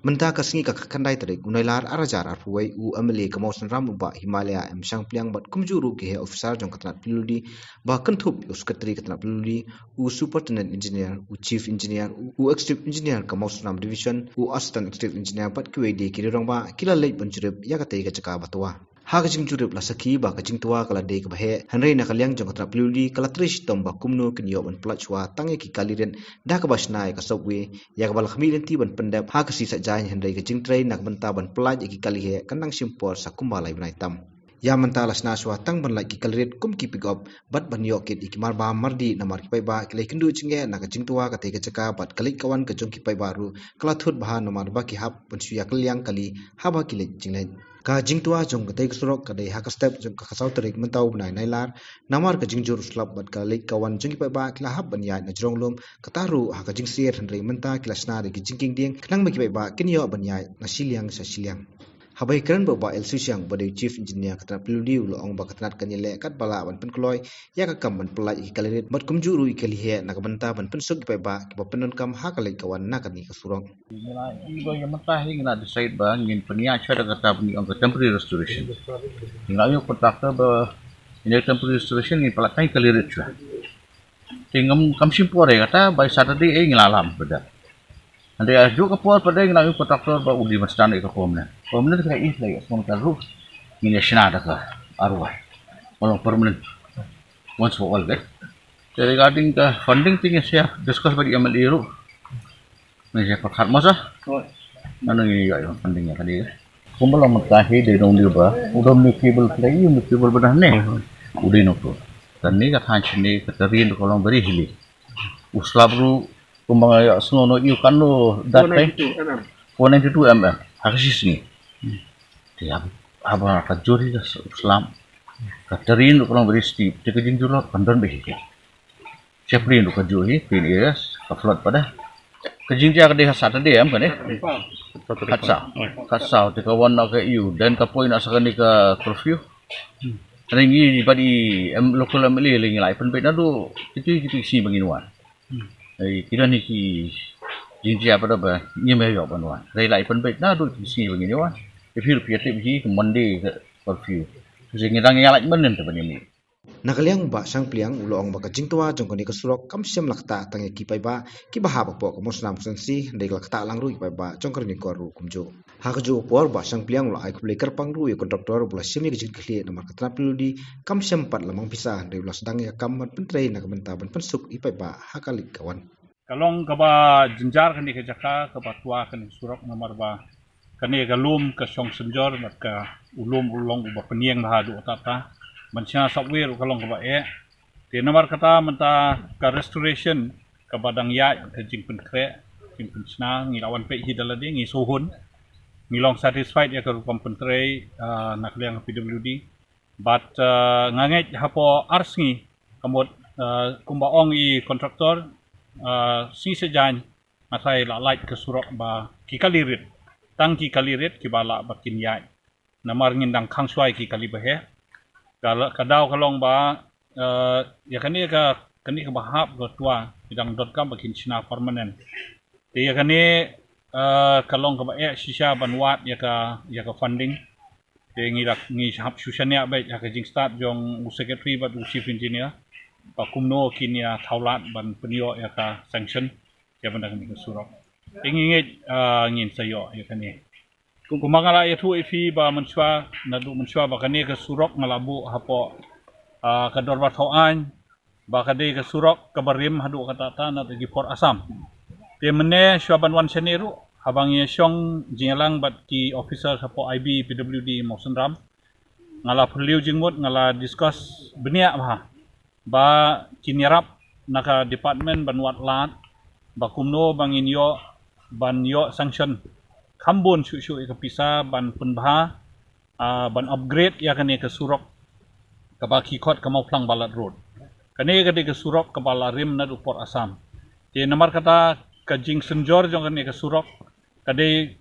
Menta kasingi ka kandai tarik unailar arajar arpuai u MLA kamosan ramuba Himalaya emsang pliang bat kumjuru ke officer jong katnat piludi ba kentup u sekretari katnat piludi u superintendent engineer u chief engineer u executive engineer kamosan ram division u assistant executive engineer bat QAD kirong ba kila leit ban jurip ya katai ka caka batwa ha ka jurip la saki ba ka jingtwa kala dei ka bahe hanrei na kalyang jong katnat piludi kala trish tom ba kumno kinyo ban plachwa tangi ki kaliren da ka basnai ka sobwe ya ka bal khamilen ti ban pendap ha ka sisa jai hendai ka jingtrai nak benta ban pelaj ki kali he kandang simpor sakumba lai benai tam ya menta lasna swa tang ban lai ki kalret kum ki pick up bat ban yok kit ikmar ba mardi namar ki pai ba kilai kindu chinge nak jingtwa ka te ka chaka bat kalik kawan ka jong ki pai baru kala thut ba namar ba ki hap ban suya kalyang kali haba kilai jinglai ka jingtwa jong ka te surok ka dei ha ka step jong ka khasau tarik mentau benai nailar namar ka jingjur slap bat kalik kawan jong ki pai ba kila hap ban ya na jrong lum kataru ha ka jingsir hendai menta kila sna de ki jingking ding knang ma ki pai ba kinyo ban ya na siliang sa siliang habai kran ba el susiang ba de chief engineer katna piludi ulo ong ba katnat kanyele kat bala ban penkloi ya ka kam ban pelai ki kalerit bat kumjuru ikali he na ka benta ban pensuk ki pai ba ki ba penon kam ha kalai kawan na kan ni ka surong Iba yang mentah ini nak decide bah ingin peniak cara kata peniak ke temporary restoration. Ingin ayo kontraktor bah ini temporary restoration ini pelakai kelirit juga. Tinggal kam simpore kata by Saturday ingin alam beda. Nanti aju ke pol pada ingin ayo kontraktor bah udi mastan ke permanent. Permanent kayak ini lagi semua taruh ini senada ke arwah. Kalau permanent once for all kan. Jadi regarding ke funding tinggal saya discuss bagi MLA ru. Saya pakat masa, mana ni ya fundingnya tadi. Kumpul mentahi dari dong dia bah, udah mikibel play, mikibel benar ni, udah nokto. Dan ni kat hancur ni keterin kalau beri hili. Uslabru kumbang ayat semua no iu kan lo datai, 192 mm, aksis ni. Dia apa kajuri dah Islam. Keterin kalau beri steep, dia kejin jual pandon behi. Siapa ni lo kajuri, pin iras, kaflat pada. Kejingja ke Saturday kan eh katsau te kawan nak ke you dan kapoi nak sakani ke curfew ringi badi local MLA lingi lai pen na do itu si banginuan kira ni ki jingja pada ba nyeme yo banwan rai lai pen na do si banginuan if you piati bi Monday ke curfew singi rang yang lai menen te bani nakaliang ba sang pliang ulong ba ka jingtwa jong kani ka surok kam siam lakta tangi ki pai ba ki ba ha ba po ka mosnam sansi dei lakta lang ru ki pai ba jong karni ko ru kumjo ha ka jo por ba sang pliang lo ai ku lekar pang ru ye kontraktor bula simi ki jing khli na mar ka tra piludi kam siam pat lamang pisa dei lo sedang ya kam mat pentrei na ka benta ban pensuk i pai ba ha ka lik kawan kalong ka ba jinjar kani ka jaka ka ba tua kani surok namar ba kani ka lum ka song senjor mat ka ulum ulong ba peniang ba du tata Mansya software kalong kaba di nomor kata menta ka restoration ka badang iaid ka jingpen kre jingpen sna ngilawan pe hidaladi ngi suhun ngilong satisfied ya ka rupam pentrei nakliang PWD but nganget hapo arsngi kamot kumbaong i kontraktor si sejan masai la light ke surok ba kikalirit tang kikalirit kibala bakin iaid namar ngindang kangswai kikalibahe kadau kalong ba ya kani ka bahap go tua bidang .com bakin China permanent ya kani kalong ka ba shisha banwat ya ka funding ngi hap susania ba ya ka jing start jong secretary ba chief engineer ba kumno kinia thaulat ban penio ya ka sanction ya bandang ni surok ingit ngin sayo ya kani kung kumangala itu ifi ba menswa nadu menswa ba kani ke surok ngalabu hapo kador bathoan ba kadi ke surok kabarim hadu katata na tegi por asam te mene swaban wan seneru habang ye syong jingalang bat ki officer hapo IB PWD Mosenram ngala perliu jingmut ngala discuss benia ba kinyarap naka department banwat lat ba kumno bangin yo ban yo sanction Kambun syuk-syuk ke pisah ban penbah ban upgrade ya kani ke surok ke baki kot ke mau plang balat road kani ke surok ke balarim na upor asam di nomor kata ke jing senjor jong kani ke surok kade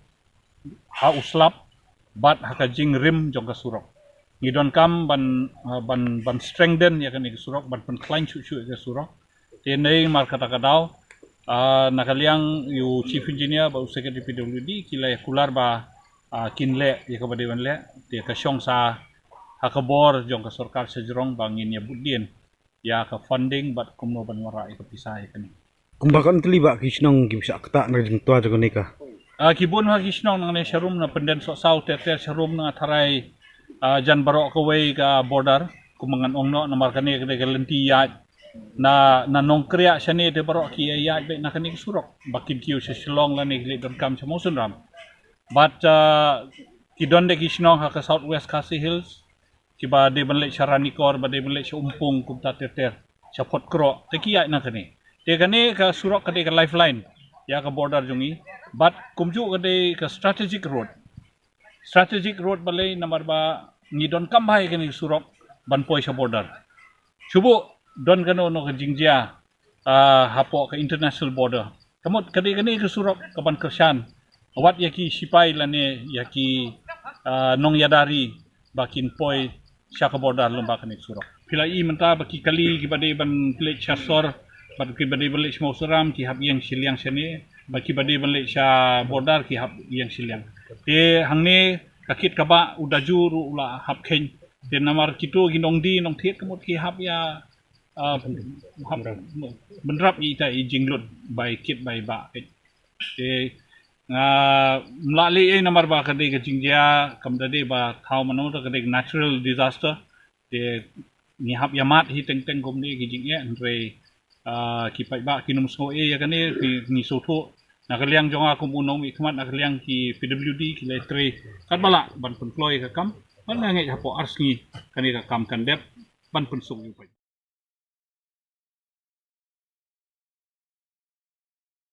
ha uslap bat ha ke jing rim jong ke surok ngidon kam ban strengthen ya kani ke surok ban pen klein syuk-syuk ke surok di nei mar kata kadau nakaliang yu chief engineer ba secretary PWD kilai kular ba kinle ya ka badewan le te ka syong sa hakabor jong ka sarkar sa jerong bangin ya budin ya ka funding bat kumno ban wara ka pisah kan Kumbakan terlibat kisnong gimsa akta na jingtwa jago nika. Kibun ha kisnong nang sharum na penden so south ter sharum na tarai jan barok kaway ka border kumangan ongno na markani ka lenti iaid na nong kriya siya ni de barok ki iaid be na kani surok bakin kiyo sa silong la ni lidon kam sa mosunram but kidon de kisnong ha ka southwest Khasi Hills kiba de banle Sharanikor ba de banle sa umpung kumta ter sa potkro te ki iaid na kani te kani ka surok ka de ka lifeline ya ka border jungi but kumju ka de ka strategic road balay namar ba ngidon kamhay kani surok banpoy sa border subo don kano no ka jingjia hapo ka international border kamot kadi kani ka surok kaban kersyan awat yaki sipay lane yaki nong yadari bakin poy siya ka border lumba kani surok pilai menta baki kali kibade ban plate chasor bat kibade balik semua seram ki hab yang siliang sini baki bade balik sa border ki hab yang siliang te hangne kakit kaba udajur ula hab ken te namar kito ginong di nong thiet kamot ki hab ya benrap ita jinglut by kit by ba te mlali namar ba kade ka jingja kamdade ba thau mano to kade natural disaster te ni hab yamat hi teng teng kom ni gijing andre ki pai ba kinum so ya kane ni soto nakaliang jonga kumunom ikmat nakaliang ki PWD ki letre kan bala ban employ ka kam ban ngai hapo arsni kani ka kam kan dep ban pensung yu pai